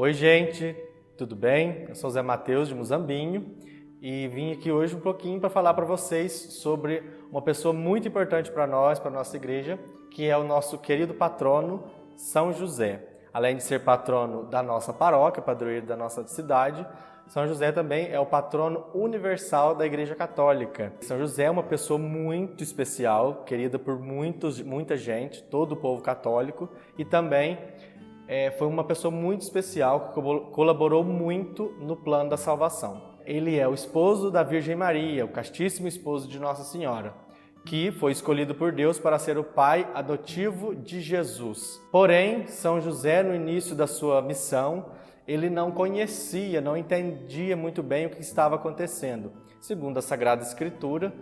Oi, gente, tudo bem? Eu sou Zé Mateus de Muzambinho e vim aqui hoje um pouquinho para falar para vocês sobre uma pessoa muito importante para nós, para a nossa igreja, que é o nosso querido patrono São José. Além de ser patrono da nossa paróquia, padroeiro da nossa cidade, São José também é o patrono universal da Igreja Católica. São José é uma pessoa muito especial, querida por muita gente, todo o povo católico, e também foi uma pessoa muito especial que colaborou muito no plano da salvação. Ele é o esposo da Virgem Maria, o castíssimo esposo de Nossa Senhora, que foi escolhido por Deus para ser o pai adotivo de Jesus. Porém, São José, no início da sua missão, ele não conhecia, não entendia muito bem o que estava acontecendo. Segundo a Sagrada Escritura,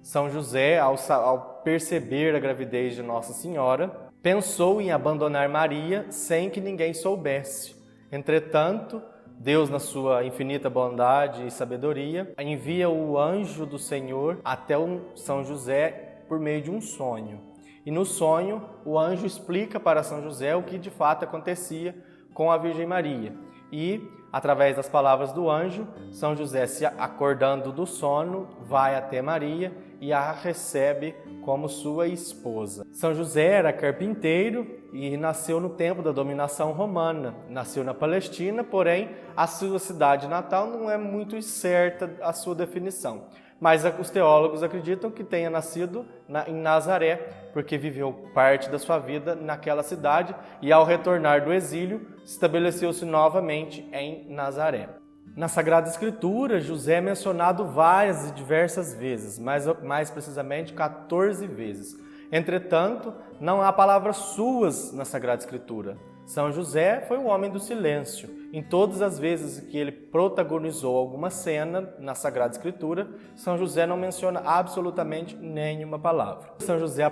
São José, ao perceber a gravidez de Nossa Senhora, pensou em abandonar Maria sem que ninguém soubesse. Entretanto, Deus, na sua infinita bondade e sabedoria, envia o anjo do Senhor até São José por meio de um sonho. E no sonho, o anjo explica para São José o que de fato acontecia com a Virgem Maria. E, através das palavras do anjo, São José, se acordando do sono, vai até Maria e a recebe como sua esposa. São José era carpinteiro e nasceu no tempo da dominação romana. Nasceu na Palestina, porém a sua cidade natal não é muito certa a sua definição. Mas os teólogos acreditam que tenha nascido em Nazaré, porque viveu parte da sua vida naquela cidade e, ao retornar do exílio, estabeleceu-se novamente em Nazaré. Na Sagrada Escritura, José é mencionado várias e diversas vezes, mais precisamente 14 vezes. Entretanto, não há palavras suas na Sagrada Escritura. São José foi um homem do silêncio. Em todas as vezes que ele protagonizou alguma cena na Sagrada Escritura, São José não menciona absolutamente nenhuma palavra. São José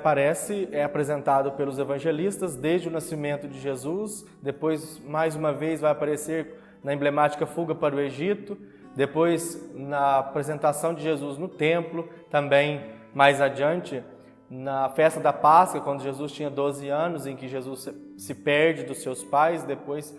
é apresentado pelos evangelistas desde o nascimento de Jesus, depois mais uma vez vai aparecer na emblemática fuga para o Egito, depois na apresentação de Jesus no templo, também mais adiante na festa da Páscoa, quando Jesus tinha 12 anos, em que Jesus se perde dos seus pais, depois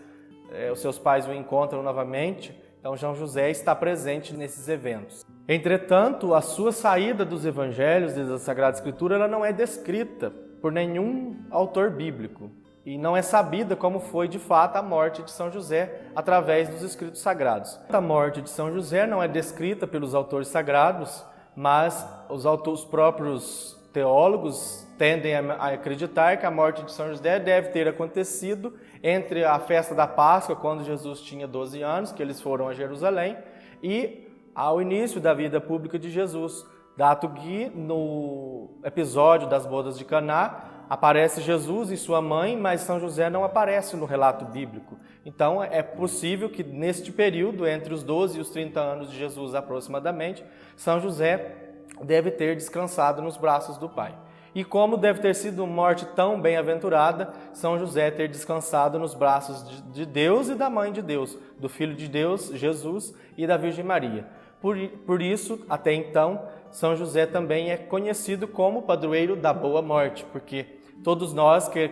os seus pais o encontram novamente. Então, São José está presente nesses eventos. Entretanto, a sua saída dos evangelhos e da Sagrada Escritura ela não é descrita por nenhum autor bíblico. E não é sabida como foi, de fato, a morte de São José através dos escritos sagrados. A morte de São José não é descrita pelos autores sagrados, mas os próprios teólogos tendem a acreditar que a morte de São José deve ter acontecido entre a festa da Páscoa, quando Jesus tinha 12 anos, que eles foram a Jerusalém, e ao início da vida pública de Jesus, dado que no episódio das bodas de Caná, aparece Jesus e sua mãe, mas São José não aparece no relato bíblico. Então, é possível que neste período, entre os 12 e os 30 anos de Jesus aproximadamente, São José deve ter descansado nos braços do Pai. E como deve ter sido uma morte tão bem-aventurada, São José ter descansado nos braços de Deus e da Mãe de Deus, do Filho de Deus, Jesus, e da Virgem Maria. Por isso, até então, São José também é conhecido como padroeiro da boa morte, porque todos nós que,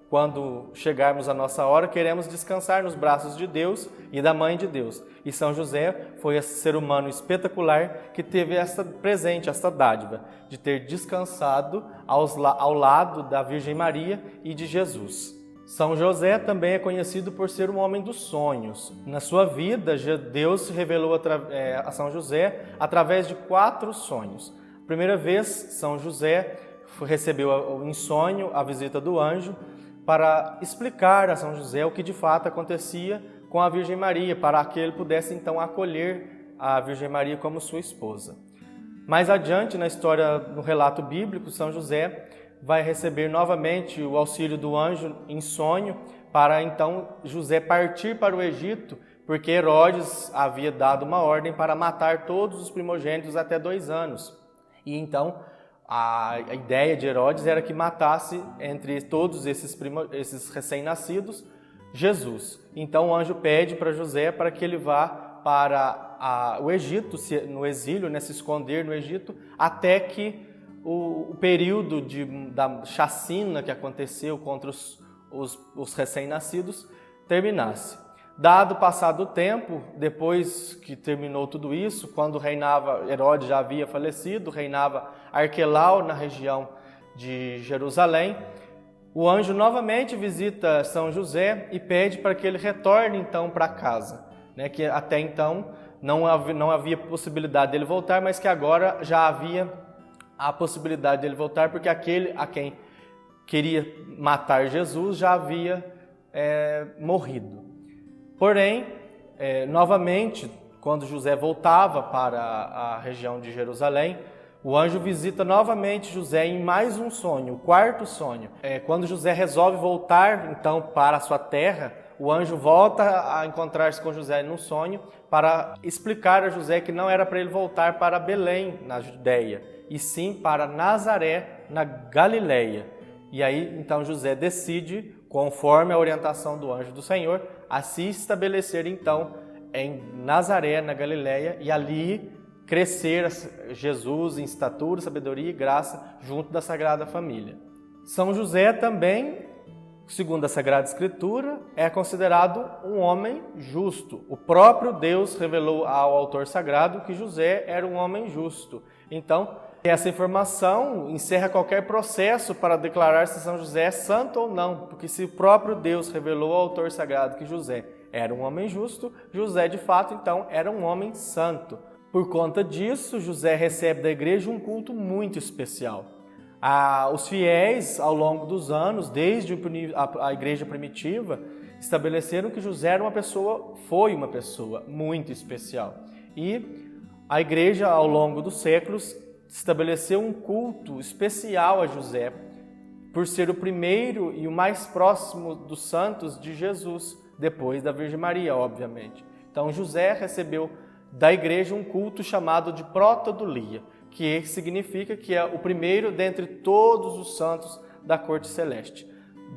quando chegarmos à nossa hora, queremos descansar nos braços de Deus e da Mãe de Deus. E São José foi esse ser humano espetacular que teve essa dádiva de ter descansado ao lado da Virgem Maria e de Jesus. São José também é conhecido por ser um homem dos sonhos. Na sua vida, Deus se revelou a São José através de 4 sonhos. A primeira vez, São José recebeu em sonho a visita do anjo para explicar a São José o que de fato acontecia com a Virgem Maria, para que ele pudesse então acolher a Virgem Maria como sua esposa. Mais adiante na história, no relato bíblico, São José vai receber novamente o auxílio do anjo em sonho para então José partir para o Egito, porque Herodes havia dado uma ordem para matar todos os primogênitos até 2 anos. E então a ideia de Herodes era que matasse entre todos esses recém-nascidos Jesus. Então o anjo pede para José para que ele vá para o Egito, no exílio, se esconder no Egito, até que o período da chacina que aconteceu contra os recém-nascidos terminasse. Dado passado o tempo, depois que terminou tudo isso, quando reinava, Herodes já havia falecido, reinava Arquelau na região de Jerusalém, o anjo novamente visita São José e pede para que ele retorne então para casa, né? Que até então não havia possibilidade dele voltar, mas que agora já havia a possibilidade dele voltar, porque aquele a quem queria matar Jesus já havia morrido. Porém, novamente, quando José voltava para a região de Jerusalém, o anjo visita novamente José em mais um sonho, o quarto sonho. Quando José resolve voltar, então, para a sua terra, o anjo volta a encontrar-se com José num sonho para explicar a José que não era para ele voltar para Belém, na Judéia, e sim para Nazaré, na Galileia. E aí, então, José decide, conforme a orientação do anjo do Senhor, a se estabelecer, então, em Nazaré, na Galileia, e ali crescer Jesus em estatura, sabedoria e graça junto da Sagrada Família. São José também, segundo a Sagrada Escritura, é considerado um homem justo. O próprio Deus revelou ao autor sagrado que José era um homem justo. Então, essa informação encerra qualquer processo para declarar se São José é santo ou não, porque se o próprio Deus revelou ao autor sagrado que José era um homem justo, José de fato então era um homem santo. Por conta disso, José recebe da igreja um culto muito especial. Os fiéis, ao longo dos anos, desde a igreja primitiva, estabeleceram que José foi uma pessoa muito especial. E a igreja, ao longo dos séculos, estabeleceu um culto especial a José, por ser o primeiro e o mais próximo dos santos de Jesus, depois da Virgem Maria, obviamente. Então, José recebeu da igreja um culto chamado de protodulia, que significa que é o primeiro dentre todos os santos da corte celeste.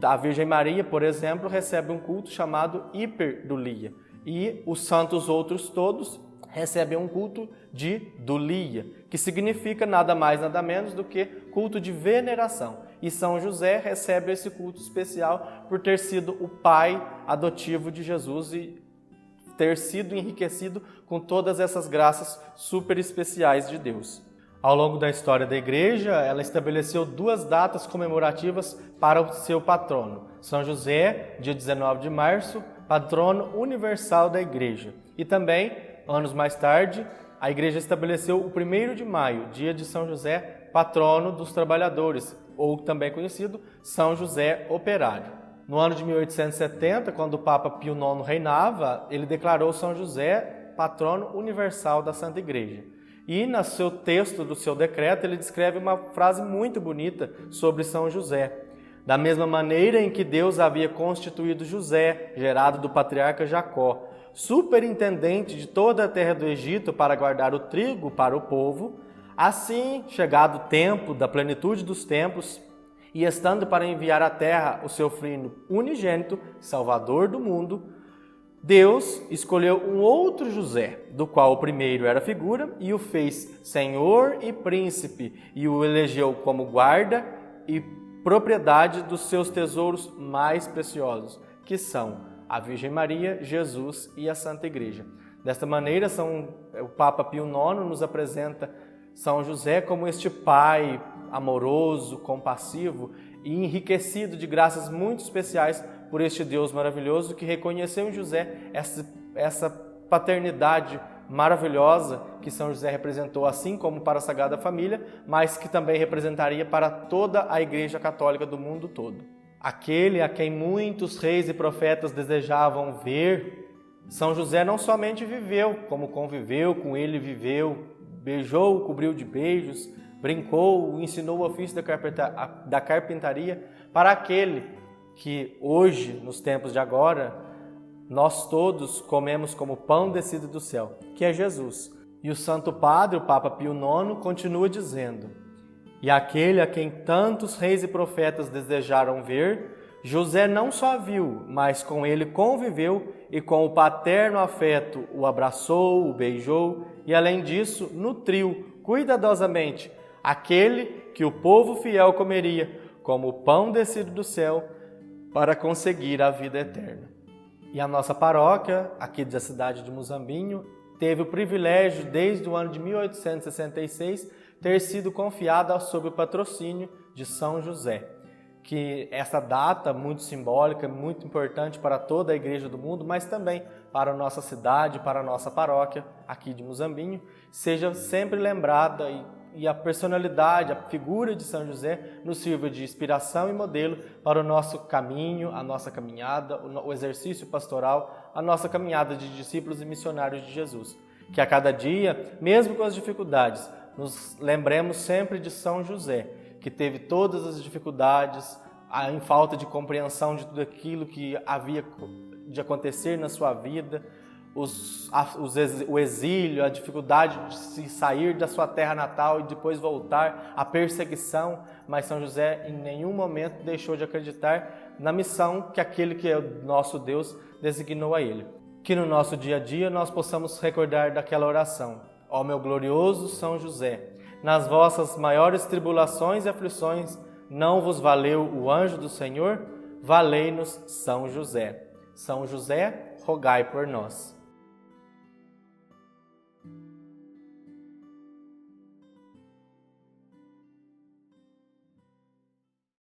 A Virgem Maria, por exemplo, recebe um culto chamado hiperdulia, e os santos outros todos recebem um culto de dulia, que significa nada mais, nada menos do que culto de veneração. E São José recebe esse culto especial por ter sido o pai adotivo de Jesus e ter sido enriquecido com todas essas graças super especiais de Deus. Ao longo da história da igreja, ela estabeleceu 2 datas comemorativas para o seu patrono. São José, dia 19 de março, patrono universal da igreja. E também, anos mais tarde, a igreja estabeleceu o 1º de maio, dia de São José, patrono dos trabalhadores, ou também conhecido São José Operário. No ano de 1870, quando o Papa Pio IX reinava, ele declarou São José patrono universal da Santa Igreja. E no seu texto do seu decreto, ele descreve uma frase muito bonita sobre São José. Da mesma maneira em que Deus havia constituído José, gerado do patriarca Jacó, superintendente de toda a terra do Egito para guardar o trigo para o povo, assim, chegado o tempo da plenitude dos tempos, e estando para enviar à terra o seu filho unigênito, Salvador do mundo, Deus escolheu um outro José, do qual o primeiro era figura, e o fez senhor e príncipe, e o elegeu como guarda e propriedade dos seus tesouros mais preciosos, que são a Virgem Maria, Jesus e a Santa Igreja. Desta maneira, o Papa Pio IX nos apresenta São José como este pai amoroso, compassivo e enriquecido de graças muito especiais por este Deus maravilhoso que reconheceu em José essa paternidade maravilhosa que São José representou, assim como para a Sagrada Família, mas que também representaria para toda a Igreja Católica do mundo todo. Aquele a quem muitos reis e profetas desejavam ver, São José não somente viveu, como conviveu, com ele viveu, beijou, cobriu de beijos, brincou, ensinou o ofício da carpintaria para aquele que hoje, nos tempos de agora, nós todos comemos como pão descido do céu, que é Jesus. E o Santo Padre, o Papa Pio IX, continua dizendo: e aquele a quem tantos reis e profetas desejaram ver, José não só viu, mas com ele conviveu e com o paterno afeto o abraçou, o beijou e, além disso, nutriu cuidadosamente aquele que o povo fiel comeria como o pão descido do céu para conseguir a vida eterna. E a nossa paróquia, aqui da cidade de Muzambinho, teve o privilégio, desde o ano de 1866, ter sido confiada sob o patrocínio de São José. Que essa data muito simbólica, muito importante para toda a igreja do mundo, mas também para a nossa cidade, para a nossa paróquia aqui de Muzambinho, seja sempre lembrada e a personalidade, a figura de São José nos sirva de inspiração e modelo para o nosso caminho, a nossa caminhada, o exercício pastoral, a nossa caminhada de discípulos e missionários de Jesus. Que a cada dia, mesmo com as dificuldades, nos lembremos sempre de São José, que teve todas as dificuldades, em falta de compreensão de tudo aquilo que havia de acontecer na sua vida, o exílio, a dificuldade de se sair da sua terra natal e depois voltar, a perseguição, mas São José em nenhum momento deixou de acreditar na missão que aquele que é o nosso Deus designou a ele. Que no nosso dia a dia nós possamos recordar daquela oração: ó meu glorioso São José, nas vossas maiores tribulações e aflições não vos valeu o anjo do Senhor? Valei-nos São José. São José, rogai por nós.